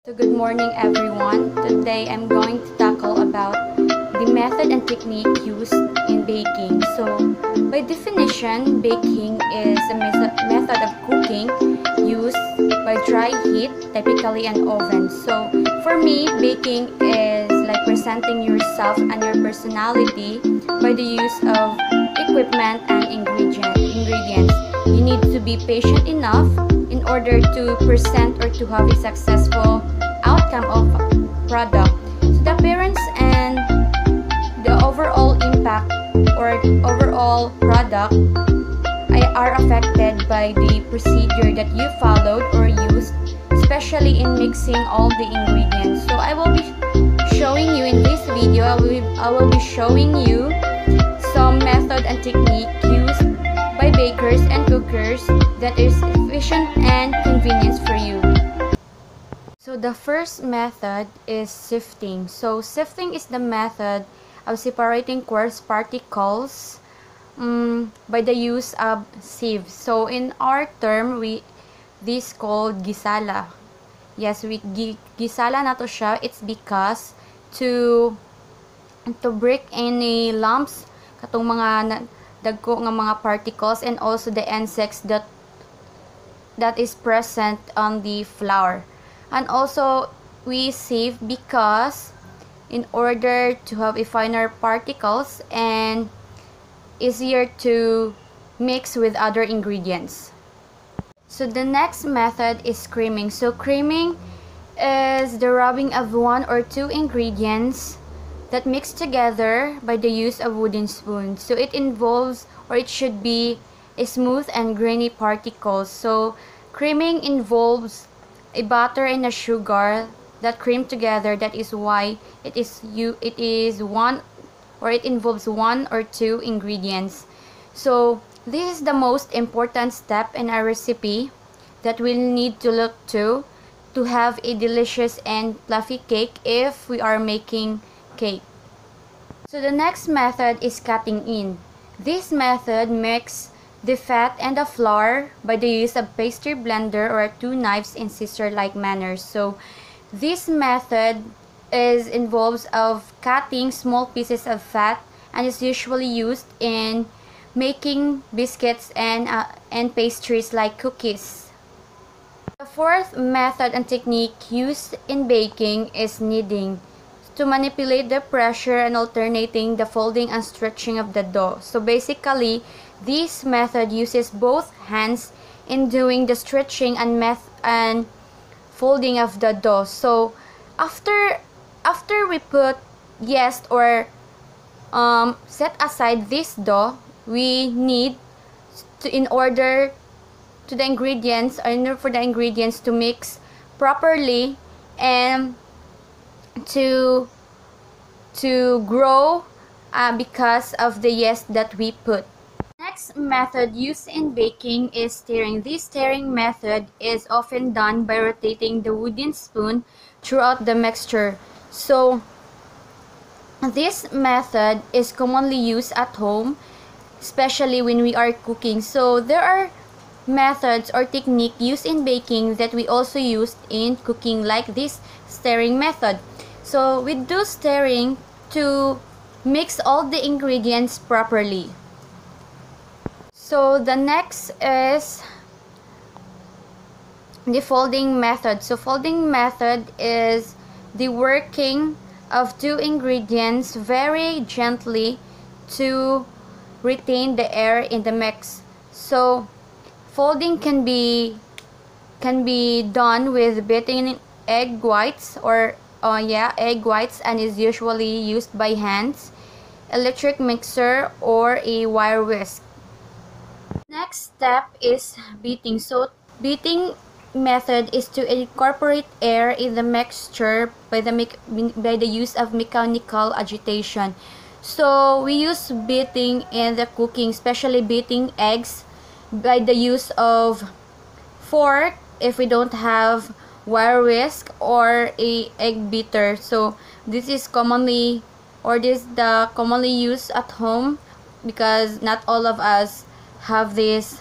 So good morning everyone. Today I'm going to tackle about the method and technique used in baking. So by definition, baking is a method of cooking used by dry heat, typically an oven. So for me, baking is like presenting yourself and your personality by the use of equipment and ingredients. You need to be patient enough in order to present or to have a successful outcome of product. So the appearance and the overall impact or overall product are affected by the procedure that you followed or used, especially in mixing all the ingredients. So I will be showing you in this video, I will be showing you some method and technique used by bakers and cookers that is efficient and convenient for you. So the first method is sifting. So sifting is the method of separating coarse particles by the use of sieve. So in our term, this called gisala. Yes, gisala na to siya. It's because to break any lumps katong mga dagko nga mga particles and also the insects that is present on the flour. And also we sieve because in order to have a finer particles and easier to mix with other ingredients. So the next method is creaming. So creaming is the rubbing of one or two ingredients that mix together by the use of wooden spoon. So it involves, or it should be, a smooth and grainy particles. So creaming involves a butter and a sugar that cream together. That is why it involves one or two ingredients. So this is the most important step in our recipe that we'll need to look to have a delicious and fluffy cake if we are making cake. So the next method is cutting in. This method mixes the fat and the flour by the use of pastry blender or two knives in scissor-like manner. So this method involves of cutting small pieces of fat and is usually used in making biscuits and pastries like cookies. The fourth method and technique used in baking is kneading, to manipulate the pressure and alternating the folding and stretching of the dough. So basically, this method uses both hands in doing the stretching and folding of the dough. So after we put yeast or set aside this dough, we need to, in order to the ingredients, or in order for the ingredients to mix properly and to grow because of the yeast that we put. Next method used in baking is stirring. This stirring method is often done by rotating the wooden spoon throughout the mixture. So this method is commonly used at home, especially when we are cooking. So there are methods or technique used in baking that we also use in cooking, like this stirring method. So we do stirring to mix all the ingredients properly. So the next is the folding method. So folding method is the working of two ingredients very gently to retain the air in the mix. So folding can be done with beating egg whites or egg whites, and is usually used by hands, electric mixer, or a wire whisk. Next step is beating. So beating method is to incorporate air in the mixture by the use of mechanical agitation. So we use beating in the cooking, especially beating eggs, by the use of fork if we don't have wire whisk or a egg beater. So this is commonly used at home because not all of us have this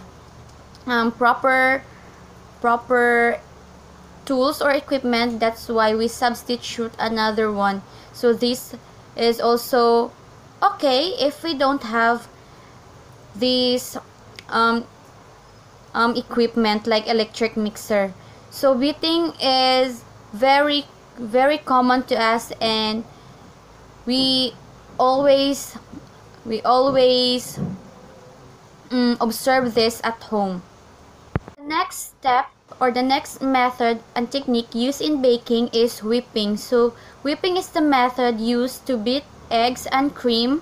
proper tools or equipment, that's why we substitute another one. So this is also okay if we don't have this equipment like electric mixer. So beating is very common to us, and we always observe this at home. The next step or the next method and technique used in baking is whipping. So whipping is the method used to beat eggs and cream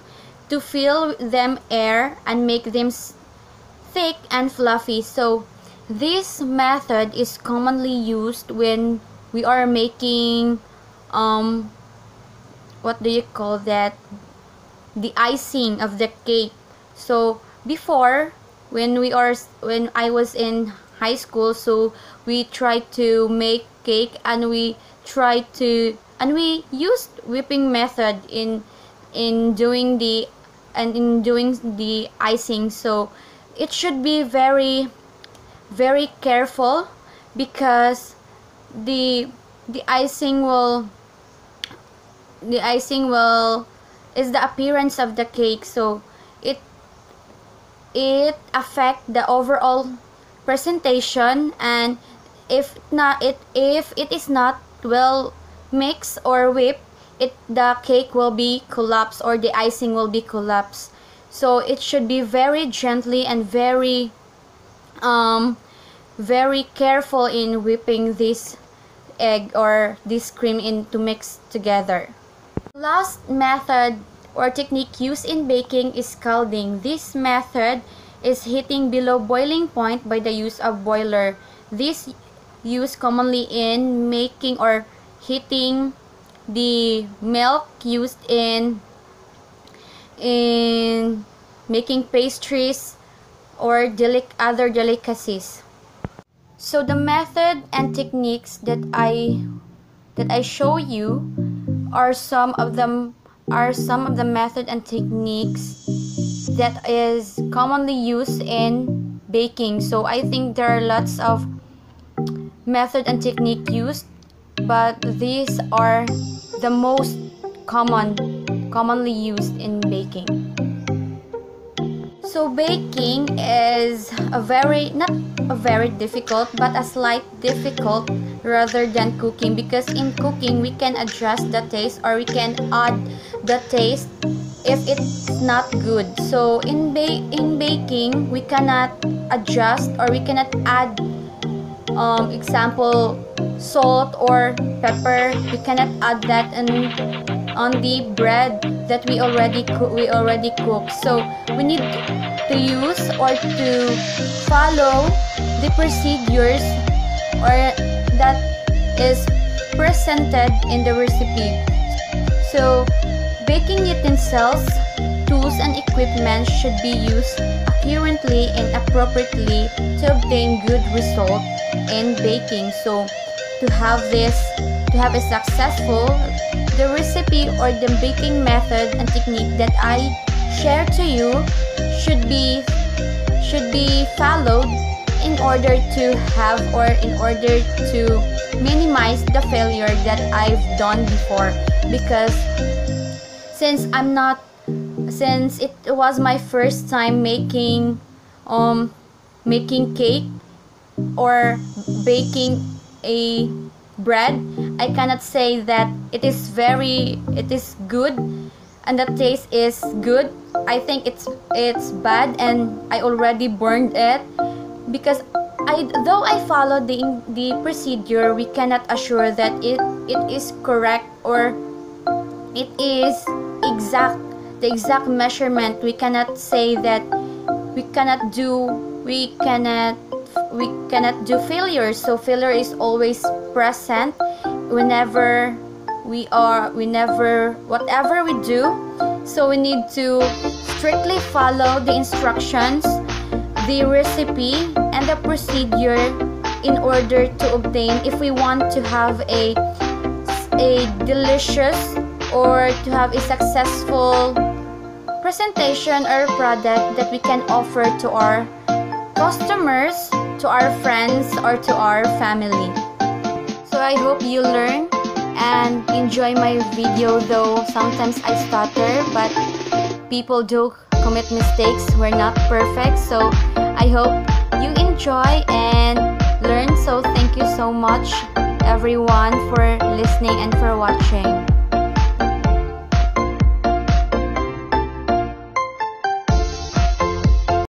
to fill them air and make them thick and fluffy. So this method is commonly used when we are making what do you call that, the icing of the cake. So before, when I was in high school, so we tried to make cake, and we used whipping method in doing the icing. So it should be very careful, because the icing will is the appearance of the cake, so it affect the overall presentation, and if it is not well mixed or whipped, the cake will be collapsed, or the icing will be collapsed. So it should be very gently and very careful in whipping this egg or this cream in to mix together. Last method or technique used in baking is scalding. This method is heating below boiling point by the use of boiler. This used commonly in making or heating the milk used in making pastries or other delicacies. So the method and techniques that I show you are some of the method and techniques that is commonly used in baking. So I think there are lots of method and technique used, but these are the most commonly used in baking. So baking is not a very difficult, but a slight difficult rather than cooking, because in cooking we can adjust the taste, or we can add the taste if it's not good. So in baking we cannot adjust, or we cannot add example salt or pepper. We cannot add that on the bread that we already cook. So we need to use or to follow the procedures or that is presented in the recipe. So baking utensils, tools and equipment should be used accurately and appropriately to obtain good result in baking. So to have a successful, the recipe or the baking method and technique that I share to you should be followed in order to have, or in order to minimize the failure that I've done before. Because since it was my first time making cake or baking a bread, I cannot say that it is good and the taste is good. I think it's bad, and I already burned it, because though I followed the procedure, we cannot assure that it is correct, or it is the exact measurement. We cannot say that we cannot do failure. So failure is always present whenever whatever we do. So we need to strictly follow the instructions, the recipe and the procedure in order to obtain, if we want to have a delicious or to have a successful presentation or product that we can offer to our customers, to our friends, or to our family. I hope you learn and enjoy my video, though sometimes I stutter, but people do commit mistakes. We're not perfect, so I hope you enjoy and learn. So thank you so much everyone for listening and for watching.